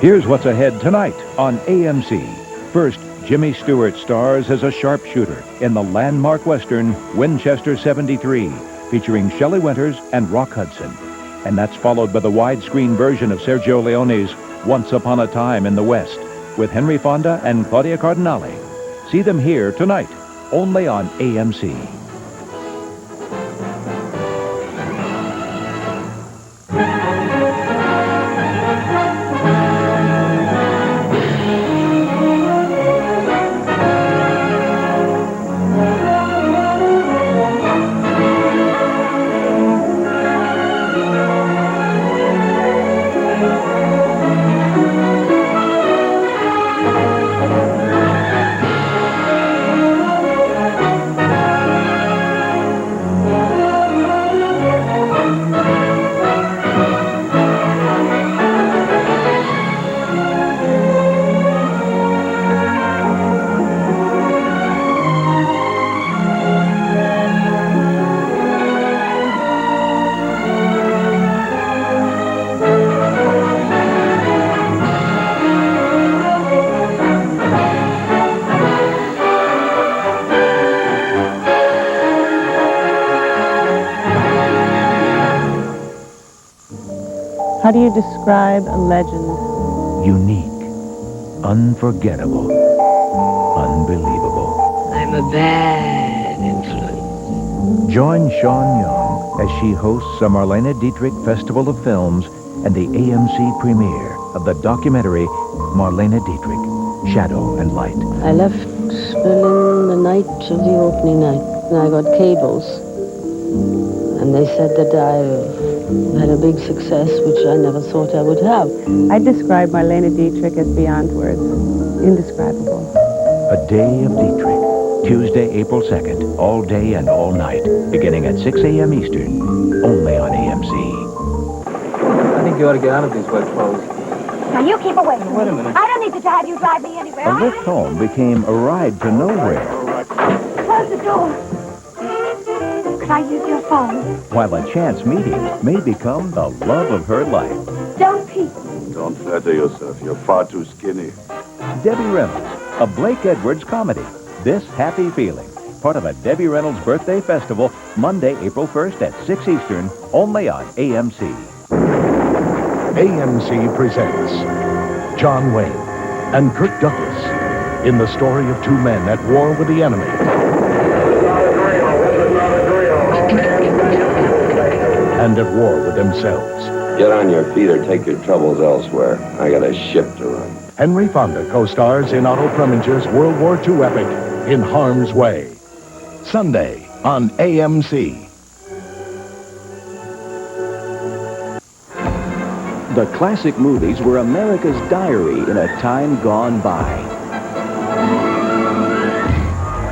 Here's what's ahead tonight on AMC. First, Jimmy Stewart stars as a sharpshooter in the landmark western Winchester 73, featuring Shelley Winters and Rock Hudson. And that's followed by the widescreen version of Sergio Leone's Once Upon a Time in the West, with Henry Fonda and Claudia Cardinale. See them here tonight, only on AMC. How do you describe a legend? Unique, unforgettable, unbelievable. I'm a bad influence. Join Sean Young as she hosts a Marlene Dietrich Festival of Films and the AMC premiere of the documentary Marlene Dietrich, Shadow and Light. I left Berlin the night of the opening night, and I got cables. And they said that I had a big success, which I never thought I would have. I describe Marlene Dietrich as beyond words. Indescribable. A Day of Dietrich, Tuesday, April 2nd, all day and all night, beginning at 6 a.m. Eastern, only on AMC. I think you ought to get out of these wet clothes. Now, you keep away from me. Wait a minute. I don't need to have you drive me anywhere. A lift home became a ride to nowhere, Close the door. Could I use your phone? while a chance meeting may become the love of her life. Don't peek. Don't flatter yourself. You're far too skinny. Debbie Reynolds, a Blake Edwards comedy. This Happy Feeling, part of a Debbie Reynolds Birthday Festival, Monday, April 1st at 6 Eastern, only on AMC. AMC presents John Wayne and Kirk Douglas in the story of two men at war with the enemy and at war with themselves. Get on your feet or take your troubles elsewhere. I got a ship to run. Henry Fonda co-stars in Otto Preminger's World War II epic, In Harm's Way. Sunday on AMC. The classic movies were America's diary in a time gone by.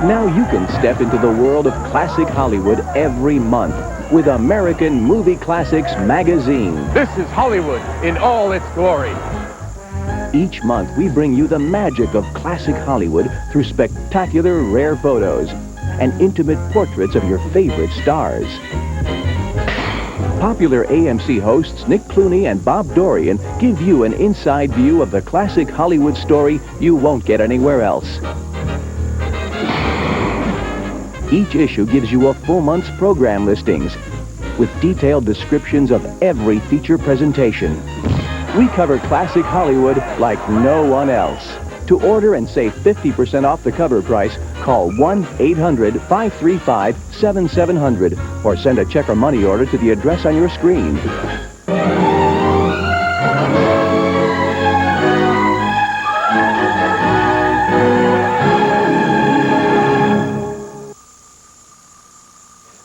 Now you can step into the world of classic Hollywood every month with American Movie Classics Magazine. This is Hollywood in all its glory. Each month we bring you the magic of classic Hollywood through spectacular rare photos and intimate portraits of your favorite stars. Popular AMC hosts Nick Clooney and Bob Dorian give you an inside view of the classic Hollywood story you won't get anywhere else. Each issue gives you a full month's program listings with detailed descriptions of every feature presentation. We cover classic Hollywood like no one else. To order and save 50% off the cover price, call 1-800-535-7700 or send a check or money order to the address on your screen.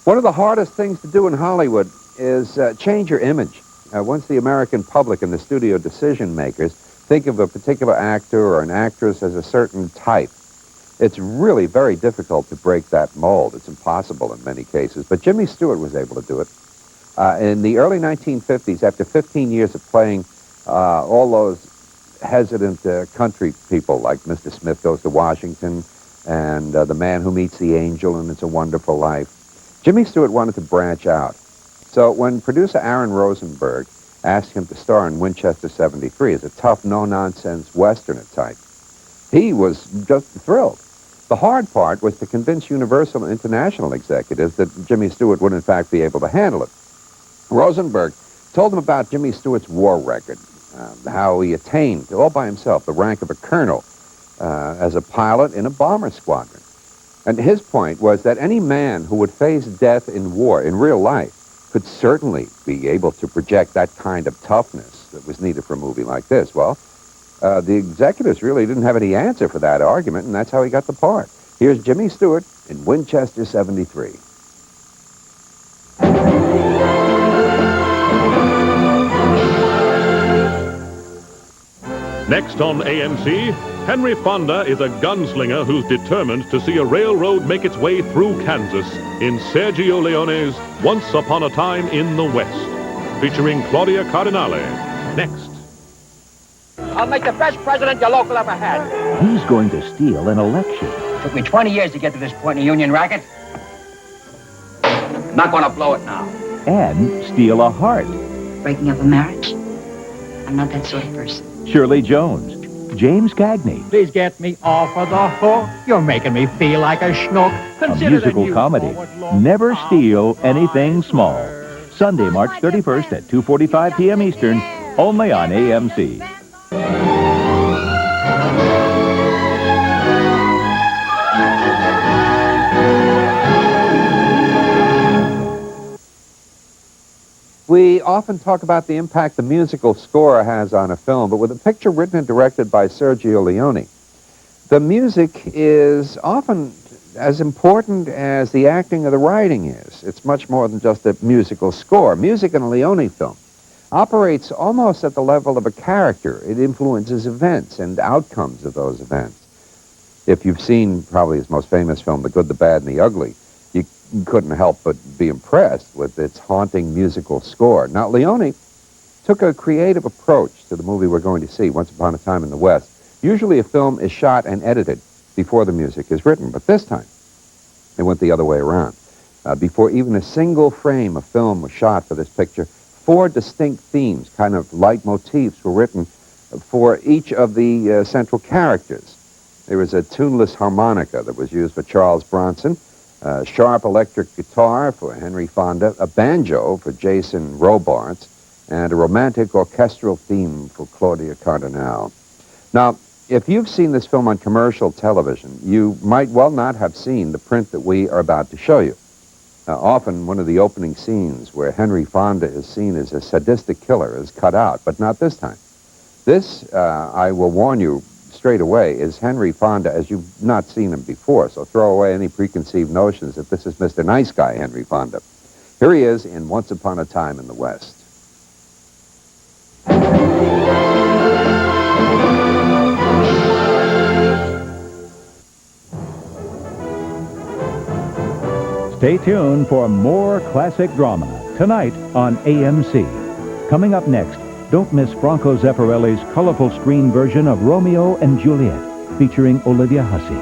One of the hardest things to do in Hollywood is change your image. Once the American public and the studio decision makers think of a particular actor or an actress as a certain type, it's really very difficult to break that mold. It's impossible in many cases. But Jimmy Stewart was able to do it. In the early 1950s, after 15 years of playing all those hesitant country people like Mr. Smith Goes to Washington and The Man Who Meets the Angel and It's a Wonderful Life, Jimmy Stewart wanted to branch out. So when producer Aaron Rosenberg asked him to star in Winchester 73 as a tough, no-nonsense Westerner type. He was just thrilled. The hard part was to convince Universal and International executives that Jimmy Stewart would, in fact, be able to handle it. Rosenberg told them about Jimmy Stewart's war record, how he attained, all by himself, the rank of a colonel as a pilot in a bomber squadron. And his point was that any man who would face death in war, in real life, could certainly be able to project that kind of toughness that was needed for a movie like this. Well, the executives really didn't have any answer for that argument, and that's how he got the part. Here's Jimmy Stewart in Winchester 73. Next on AMC, Henry Fonda is a gunslinger who's determined to see a railroad make its way through Kansas in Sergio Leone's Once Upon a Time in the West, featuring Claudia Cardinale. Next. I'll make the best president your local ever had. He's going to steal an election. Took me 20 years to get to this point in the union racket. I'm not going to blow it now. And steal a heart. Breaking up a marriage? I'm not that sort of person. Shirley Jones, James Cagney. Please get me off of the hook. You're making me feel like a schnook. A musical comedy. Never Steal Anything Small. Sunday, March 31st at 2:45 p.m. Eastern, only on AMC. We often talk about the impact the musical score has on a film, but with a picture written and directed by Sergio Leone, the music is often as important as the acting or the writing is. It's much more than just a musical score. Music in a Leone film operates almost at the level of a character. It influences events and outcomes of those events. If you've seen probably his most famous film, The Good, the Bad, and the Ugly, you couldn't help but be impressed with its haunting musical score. Now, Leone took a creative approach to the movie we're going to see, Once Upon a Time in the West. Usually a film is shot and edited before the music is written, but this time they went the other way around. Before even a single frame of film was shot for this picture, 4 distinct themes, kind of leitmotifs, were written for each of the central characters. There was a tuneless harmonica that was used for Charles Bronson, a sharp electric guitar for Henry Fonda, a banjo for Jason Robards, and a romantic orchestral theme for Claudia Cardinale. Now, if you've seen this film on commercial television, you might well not have seen the print that we are about to show you. Often, one of the opening scenes where Henry Fonda is seen as a sadistic killer is cut out, but not this time. This, I will warn you straight away, is Henry Fonda as you've not seen him before, so throw away any preconceived notions that this is Mr. Nice Guy Henry Fonda. Here he is in Once Upon a Time in the West. Stay tuned for more classic drama tonight on AMC. Coming up next, don't miss Franco Zeffirelli's colorful screen version of Romeo and Juliet, featuring Olivia Hussey.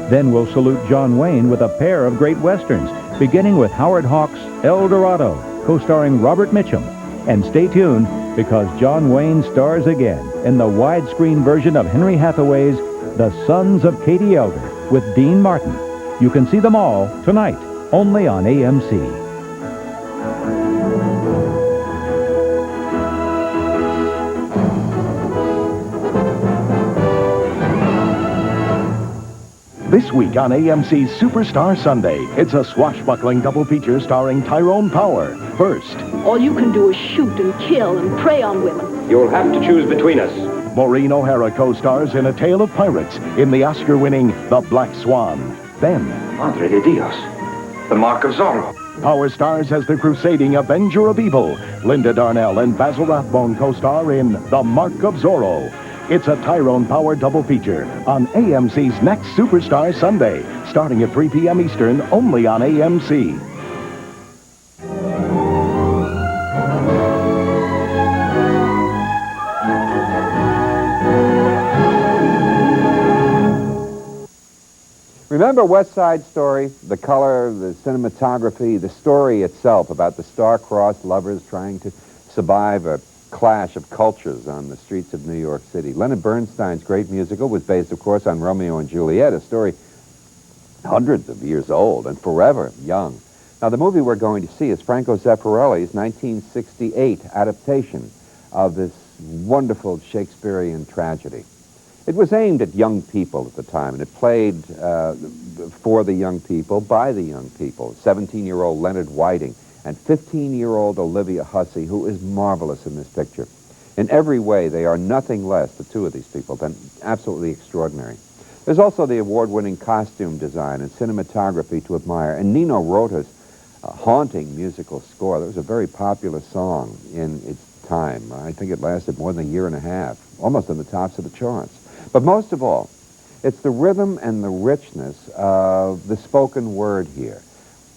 Then we'll salute John Wayne with a pair of great westerns, beginning with Howard Hawks' El Dorado, co-starring Robert Mitchum. And stay tuned, because John Wayne stars again in the widescreen version of Henry Hathaway's The Sons of Katie Elder with Dean Martin. You can see them all tonight, only on AMC. This week on AMC's Superstar Sunday, it's a swashbuckling double feature starring Tyrone Power. First, all you can do is shoot and kill and prey on women. You'll have to choose between us. Maureen O'Hara co-stars in A Tale of Pirates in the Oscar-winning The Black Swan. Then, Madre de Dios, The Mark of Zorro. Power stars as the crusading Avenger of Evil. Linda Darnell and Basil Rathbone co-star in The Mark of Zorro. It's a Tyrone Power double feature on AMC's next Superstar Sunday, starting at 3 p.m. Eastern, only on AMC. Remember West Side Story? The color, the cinematography, the story itself about the star-crossed lovers trying to survive a clash of cultures on the streets of New York City. Leonard Bernstein's great musical was based, of course, on Romeo and Juliet, a story hundreds of years old and forever young. Now, the movie we're going to see is Franco Zeffirelli's 1968 adaptation of this wonderful Shakespearean tragedy. It was aimed at young people at the time, and it played for the young people, by the young people. 17-year-old Leonard Whiting and 15-year-old Olivia Hussey, who is marvelous in this picture. In every way, they are nothing less, the two of these people, than absolutely extraordinary. There's also the award-winning costume design and cinematography to admire, and Nino Rota's haunting musical score. That was a very popular song in its time. I think it lasted more than a year and a half, almost on the tops of the charts. But most of all, it's the rhythm and the richness of the spoken word here.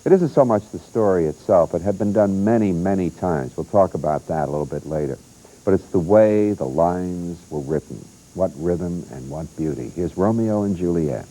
It isn't so much the story itself. It had been done many, many times. We'll talk about that a little bit later. But it's the way the lines were written. What rhythm and what beauty. Here's Romeo and Juliet.